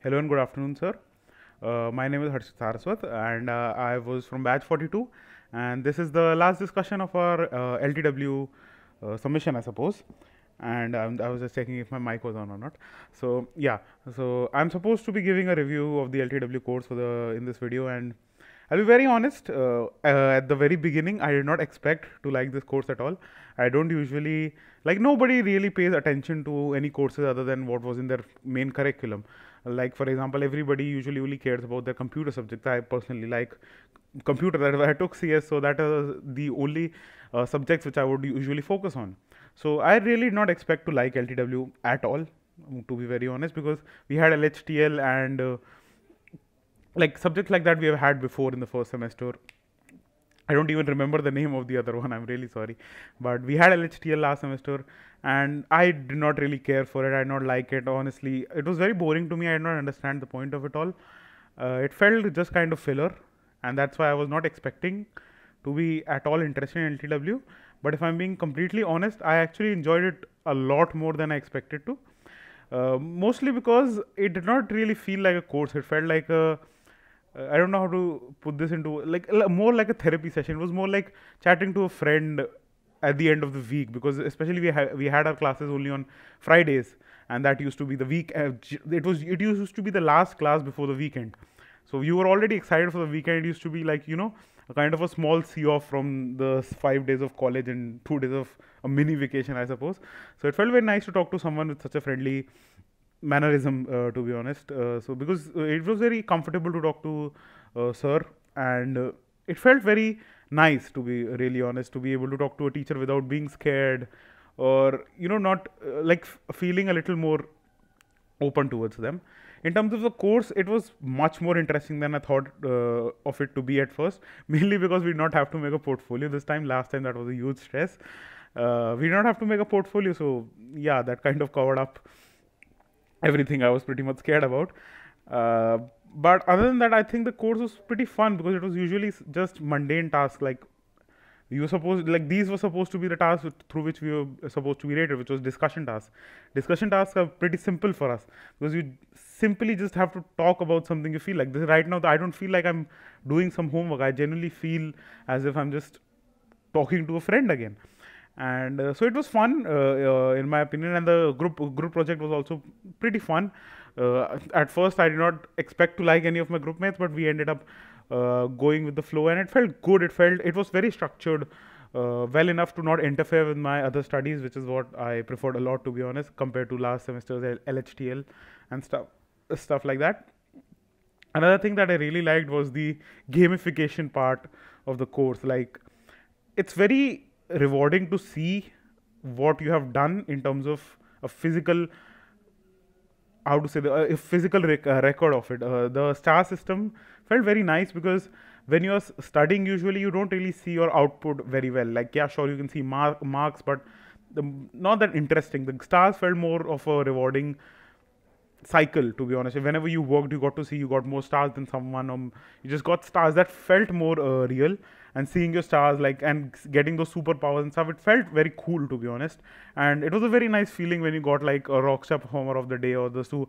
Hello and good afternoon, sir. My name is Harshit Saraswat, and I was from batch 42. And this is the last discussion of our LTW submission, I suppose. And I was just checking if my mic was on or not. So yeah, so I'm supposed to be giving a review of the LTW course for the in this video, and I'll be very honest. At the very beginning, I did not expect to like this course at all. I don't usually like nobody really pays attention to any courses other than what was in their main curriculum. Like for example, everybody usually only cares about their computer subject. I personally like computer. That I took CS, so that is the only subjects which I would usually focus on. So I really did not expect to like LTW at all, to be very honest, because we had LHTL and like subjects like that we have had before in the first semester. I don't even remember the name of the other one. I'm really sorry, but we had LHTL last semester, and I did not really care for it. I did not like it. Honestly, it was very boring to me. I did not understand the point of it all. It felt just kind of filler, and that's why I was not expecting to be at all interested in LTW. But if I'm being completely honest, I actually enjoyed it a lot more than I expected to. Mostly because it did not really feel like a course. It felt like a I don't know how to put this into like more like a therapy session. It was more like chatting to a friend at the end of the week, because especially we had our classes only on Fridays, and that used to be the week. It used to be the last class before the weekend. So you were already excited for the weekend. It used to be like a kind of a small see off from the 5 days of college and 2 days of a mini vacation, I suppose. So it felt very nice to talk to someone with such a friendly mannerism, to be honest. So because it was very comfortable to talk to sir, and it felt very nice, to be really honest, to be able to talk to a teacher without being scared, or not like feeling a little more open towards them. In terms of the course, it was much more interesting than I thought of it to be at first, mainly because we did not have to make a portfolio this time. Last time that was a huge stress. We did not have to make a portfolio, so yeah, that kind of covered up everything I was pretty much scared about. Uh, but other than that, I think the course was pretty fun, because it was usually just mundane tasks. Like you were supposed, like these were supposed to be the tasks through which we were supposed to be rated, which was discussion tasks. Discussion tasks are pretty simple for us, because you simply just have to talk about something you feel like. This right now, I don't feel like I'm doing some homework. I genuinely feel as if I'm just talking to a friend again. And so it was fun, in my opinion, and the group project was also pretty fun. At first I did not expect to like any of my group mates, but we ended up going with the flow, and it felt good. It was very structured, well enough to not interfere with my other studies, which is what I preferred a lot, to be honest, compared to last semester's LHTL and stuff like that. Another thing that I really liked was the gamification part of the course. Like, it's very rewarding to see what you have done in terms of a physical, how to say, the physical record of it. The star system felt very nice, because when you're studying, usually you don't really see your output very well. Like, yeah, sure, you can see marks, but not that interesting. The stars felt more of a rewarding cycle, to be honest. Whenever you worked, you got to see you got more stars than someone. You just got stars that felt more real. And seeing your stars, like, and getting those superpowers and stuff, it felt very cool, to be honest. And it was a very nice feeling when you got like a rockstar performer of the day, or the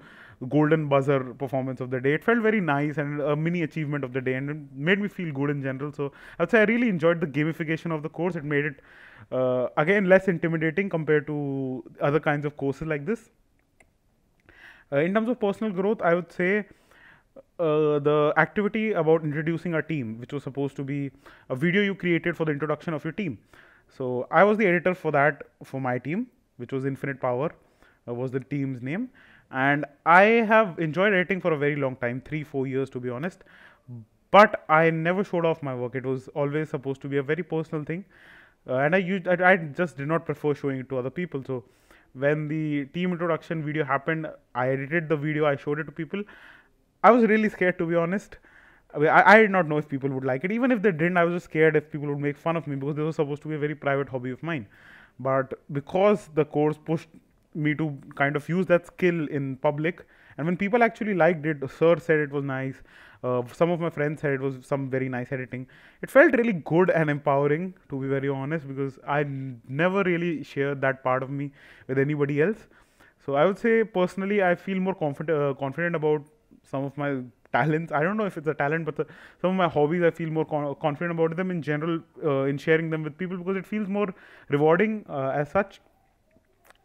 golden buzzer performance of the day. It felt very nice and a mini achievement of the day, and it made me feel good in general. So I'd say I really enjoyed the gamification of the course. It made it again less intimidating compared to other kinds of courses like this. In terms of personal growth, I would say the activity about introducing a team, which was supposed to be a video you created for the introduction of your team. So I was the editor for that, for my team, which was Infinite Power, was the team's name. And I have enjoyed editing for a very long time, 3-4 years, to be honest. But I never showed off my work. It was always supposed to be a very personal thing. And I just did not prefer showing it to other people. So when the team introduction video happened, I edited the video, I showed it to people. I was really scared, to be honest. I did not know if people would like it. Even if they didn't, I was just scared if people would make fun of me, because this was supposed to be a very private hobby of mine. But because the course pushed me to kind of use that skill in public, and when people actually liked it, sir said it was nice. Some of my friends said it was some very nice editing. It felt really good and empowering, to be very honest, because I never really shared that part of me with anybody else. So I would say personally, I feel more confident about some of my talents. I don't know if it's a talent, but some of my hobbies, I feel more confident about them in general, in sharing them with people, because it feels more rewarding as such.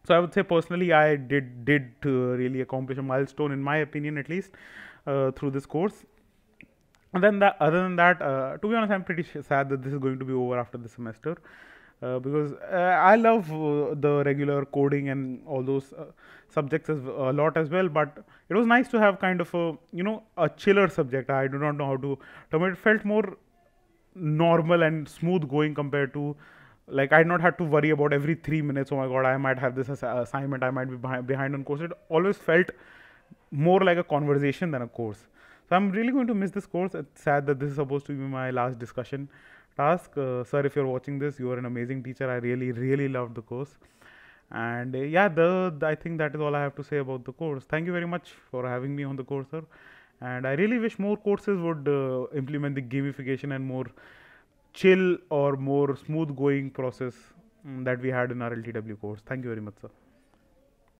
So I would say personally, I did really accomplish a milestone, in my opinion, at least, through this course. And then other than that, to be honest, I'm pretty sad that this is going to be over after the semester, because I love the regular coding and all those subjects a lot as well. But it was nice to have kind of a, a chiller subject. I do not know how to term it. It felt more normal and smooth going compared to, like, I not had to worry about every 3 minutes. Oh my god, I might have this assignment. I might be behind on course. It always felt more like a conversation than a course. So I'm really going to miss this course. It's sad that this is supposed to be my last discussion task. Sir, if you're watching this, you are an amazing teacher. I really, really loved the course. And yeah, I think that is all I have to say about the course. Thank you very much for having me on the course, sir. And I really wish more courses would implement the gamification and more chill or more smooth going process that we had in our LTW course. Thank you very much, sir.